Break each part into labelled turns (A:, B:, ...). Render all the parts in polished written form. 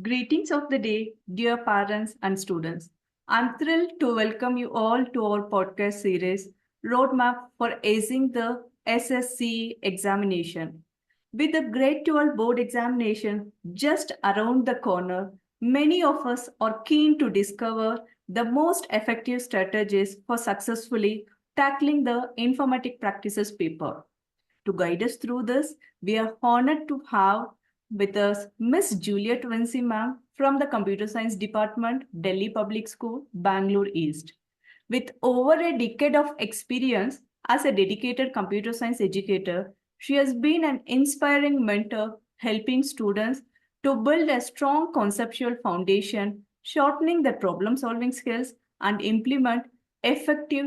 A: Greetings of the day, dear parents and students. I'm thrilled to welcome you all to our podcast series, Roadmap for Acing the SSCE examination. With the grade 12 board examination just around the corner, many of us are keen to discover the most effective strategies for successfully tackling the informatic practices paper. To guide us through this, we are honored to have with us Miss Juliet Vinci ma'am from the Computer Science Department, Delhi Public School, Bangalore East. With over a decade of experience as a dedicated computer science educator, she has been an inspiring mentor helping students to build a strong conceptual foundation, shortening their problem solving skills, and implement effective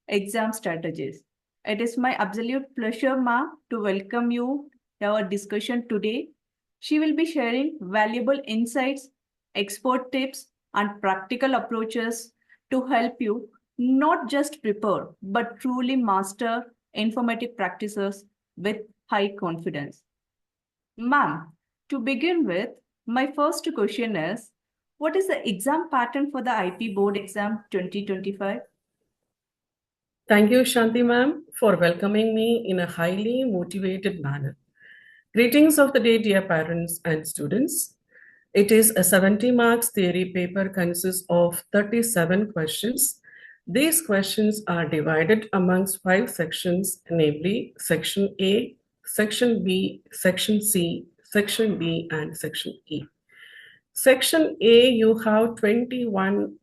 A: exam strategies. It is my absolute pleasure, Ma, to welcome you to our discussion today. She will be sharing valuable insights, expert tips, and practical approaches to help you not just prepare, but truly master informative practices with high confidence. Ma'am, to begin with, my first question is, what is the exam pattern for the IP board exam 2025?
B: Thank you, Shanti ma'am, for welcoming me in a highly motivated manner. Greetings of the day, dear parents and students. It is a 70 marks theory paper consists of 37 questions. These questions are divided amongst 5 sections, namely Section A, Section B, Section C, Section D, and Section E. Section A, you have 21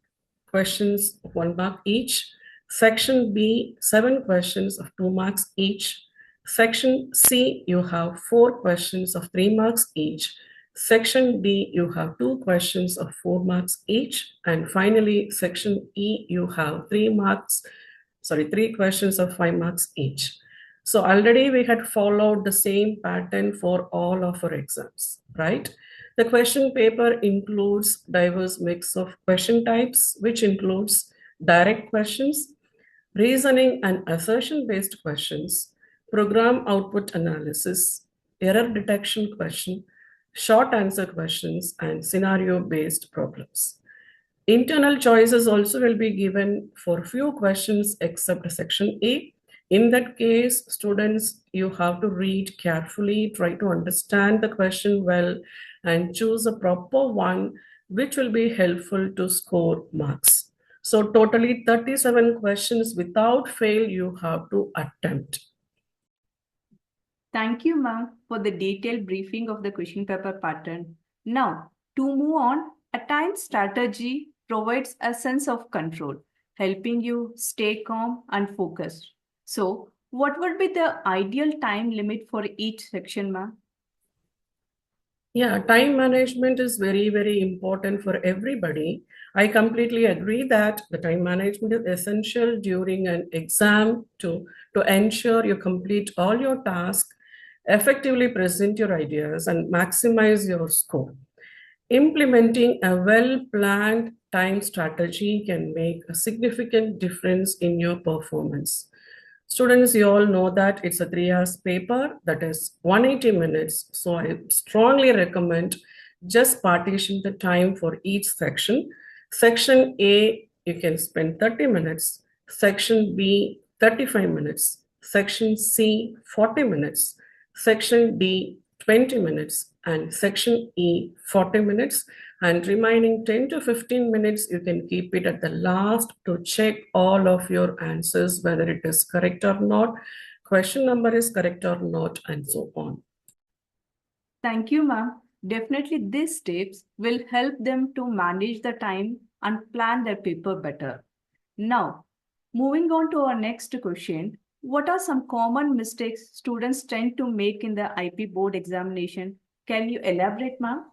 B: questions of 1 mark each. Section B, 7 questions of 2 marks each. Section C, you have 4 questions of 3 marks each. Section D, you have 2 questions of 4 marks each. And finally, Section E, you have 3 questions of 5 marks each. So already we had followed the same pattern for all of our exams, right? The question paper includes diverse mix of question types, which includes direct questions, reasoning and assertion-based questions, program output analysis, error detection question, short answer questions, and scenario-based problems. Internal choices also will be given for few questions except section A. In that case, students, you have to read carefully, try to understand the question well, and choose a proper one which will be helpful to score marks. So totally 37 questions without fail you have to attempt.
A: Thank you, ma'am, for the detailed briefing of the question paper pattern. Now, to move on, a time strategy provides a sense of control, helping you stay calm and focused. So, what would be the ideal time limit for each section, ma'am?
B: Yeah, time management is very, very important for everybody. I completely agree that the time management is essential during an exam to ensure you complete all your tasks, effectively present your ideas, and maximize your score. Implementing a well-planned time strategy can make a significant difference in your performance. Students, you all know that it's a 3 hours paper, that is 180 minutes. So I strongly recommend just partition the time for each section. Section A, you can spend 30 minutes. Section B, 35 minutes. Section C, 40 minutes. Section D, 20 minutes. And section E, 40 minutes. And remaining 10 to 15 minutes, you can keep it at the last to check all of your answers, whether it is correct or not, question number is correct or not, and so on.
A: Thank you, ma'am. Definitely, these tips will help them to manage the time and plan their paper better. Now, moving on to our next question, what are some common mistakes students tend to make in the IP board examination? Can you elaborate, ma'am?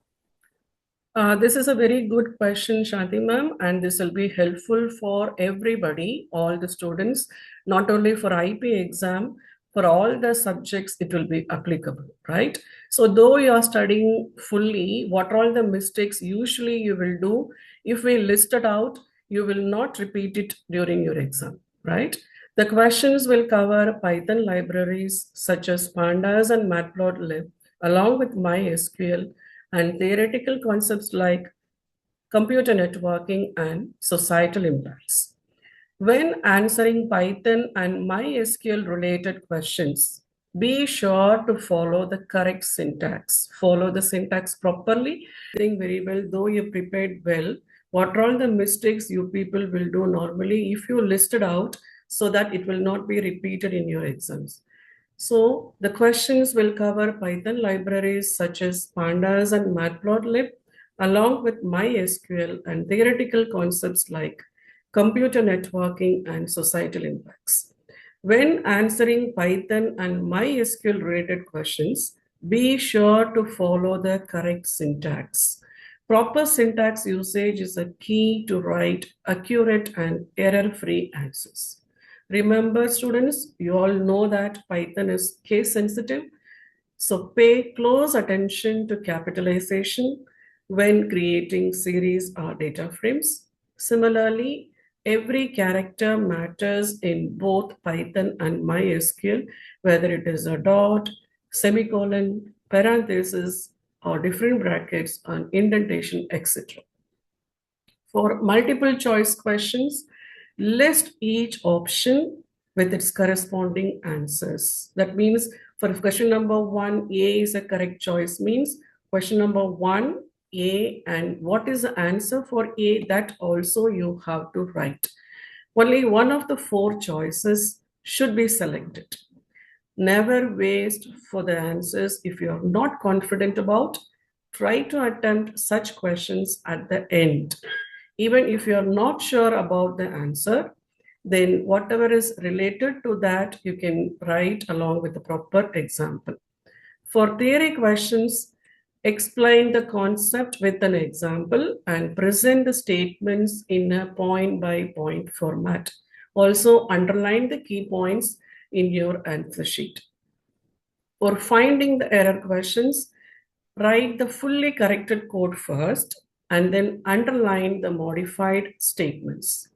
B: This is a very good question, Shanti ma'am, and this will be helpful for everybody, all the students, not only for IP exam, for all the subjects, it will be applicable, right? So though you are studying fully, what are all the mistakes usually you will do? If we list it out, you will not repeat it during your exam, right? The questions will cover Python libraries such as Pandas and Matplotlib, along with MySQL, and theoretical concepts like computer networking and societal impacts. When answering Python and MySQL related questions, be sure to follow the correct syntax. Follow the syntax properly. Think very well, though you prepared well. What are all the mistakes you people will do normally if you list it out so that it will not be repeated in your exams. So the questions will cover Python libraries such as Pandas and Matplotlib, along with MySQL and theoretical concepts like computer networking and societal impacts. When answering Python and MySQL related questions, be sure to follow the correct syntax. Proper syntax usage is a key to write accurate and error-free answers. Remember, students, you all know that Python is case sensitive, so pay close attention to capitalization when creating series or data frames. Similarly, every character matters in both Python and MySQL, whether it is a dot, semicolon, parenthesis, or different brackets and indentation, etc. For multiple choice questions, list each option with its corresponding answers. That means for question number one, A is a correct choice, means question number one, A, and what is the answer for A, that also you have to write. Only one of the four choices should be selected. Never waste for the answers if you're not confident about. Try to attempt such questions at the end. Even if you're not sure about the answer, then whatever is related to that, you can write along with the proper example. For theory questions, explain the concept with an example and present the statements in a point by point format. Also, underline the key points in your answer sheet. For finding the error questions, write the fully corrected code first and then underline the modified statements.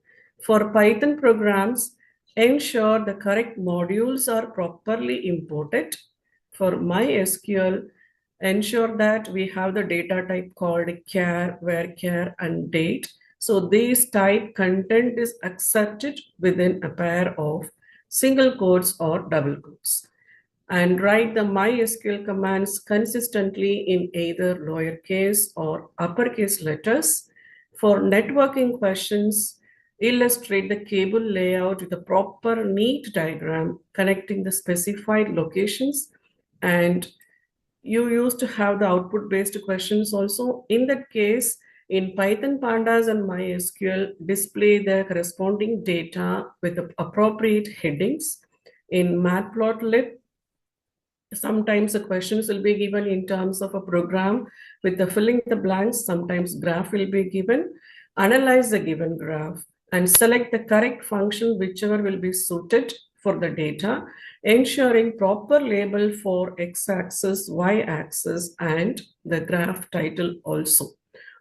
B: For Python programs, ensure the correct modules are properly imported. For MySQL, ensure that we have the data type called char, varchar, and date. So this type content is accepted within a pair of single quotes or double quotes. And write the MySQL commands consistently in either lowercase or uppercase letters. For networking questions, illustrate the cable layout with a proper neat diagram connecting the specified locations. And you used to have the output based questions also. In that case, in Python Pandas and MySQL, display the corresponding data with the appropriate headings. In Matplotlib, sometimes the questions will be given in terms of a program with the filling the blanks. Sometimes graph will be given. Analyze the given graph and select the correct function whichever will be suited for the data, ensuring proper label for x-axis, y-axis, and the graph title also.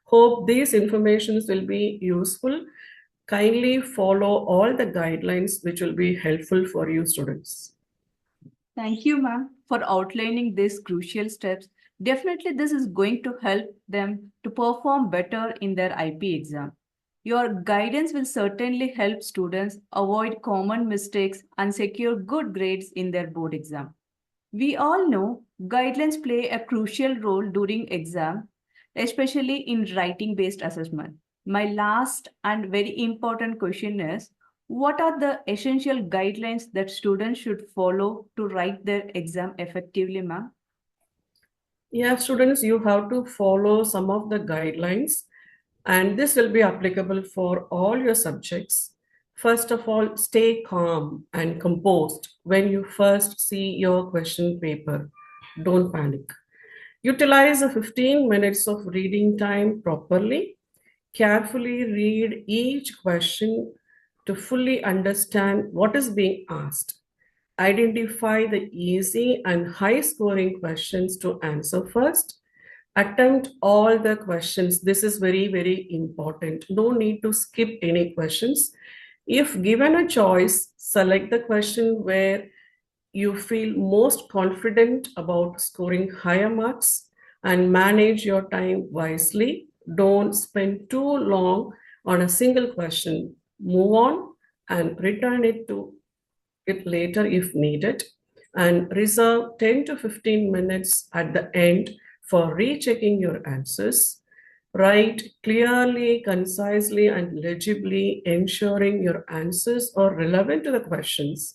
B: Hope these informations will be useful. Kindly follow all the guidelines which will be helpful for you students.
A: Thank you, ma'am, for outlining these crucial steps. Definitely, this is going to help them to perform better in their IP exam. Your guidance will certainly help students avoid common mistakes and secure good grades in their board exam. We all know guidelines play a crucial role during exam, especially in writing-based assessment. My last and very important question is, what are the essential guidelines that students should follow to write their exam effectively, ma'am?
B: Yeah, students, you have to follow some of the guidelines, and this will be applicable for all your subjects. First of all, stay calm and composed when you first see your question paper. Don't panic. Utilize the 15 minutes of reading time properly. Carefully read each question to fully understand what is being asked. Identify the easy and high scoring questions to answer first. Attempt all the questions. This is very, very important. No need to skip any questions. If given a choice, select the question where you feel most confident about scoring higher marks and manage your time wisely. Don't spend too long on a single question. Move on and return it later if needed, and reserve 10 to 15 minutes at the end for rechecking your answers. Write clearly, concisely, and legibly, ensuring your answers are relevant to the questions.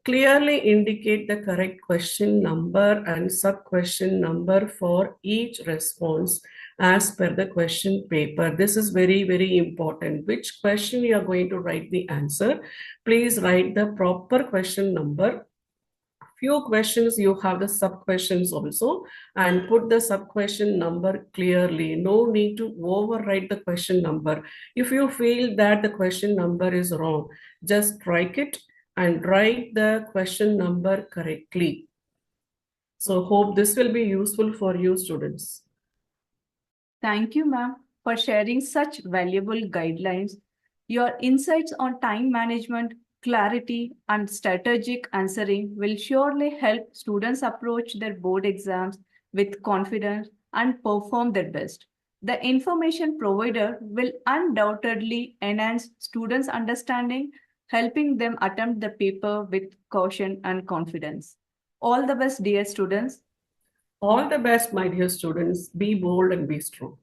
B: Clearly indicate the correct question number and sub-question number for each response as per the question paper. This is very, very important. Which question you are going to write the answer, please write the proper question number. Few questions you have the sub questions also, and put the sub question number clearly. No need to overwrite the question number. If you feel that the question number is wrong, just strike it and write the question number correctly. So hope this will be useful for you students.
A: Thank you, ma'am, for sharing such valuable guidelines. Your insights on time management, clarity, and strategic answering will surely help students approach their board exams with confidence and perform their best. The information provided will undoubtedly enhance students' understanding, helping them attempt the paper with caution and confidence. All the best, dear students.
B: All the best, my dear students. Be bold and be strong.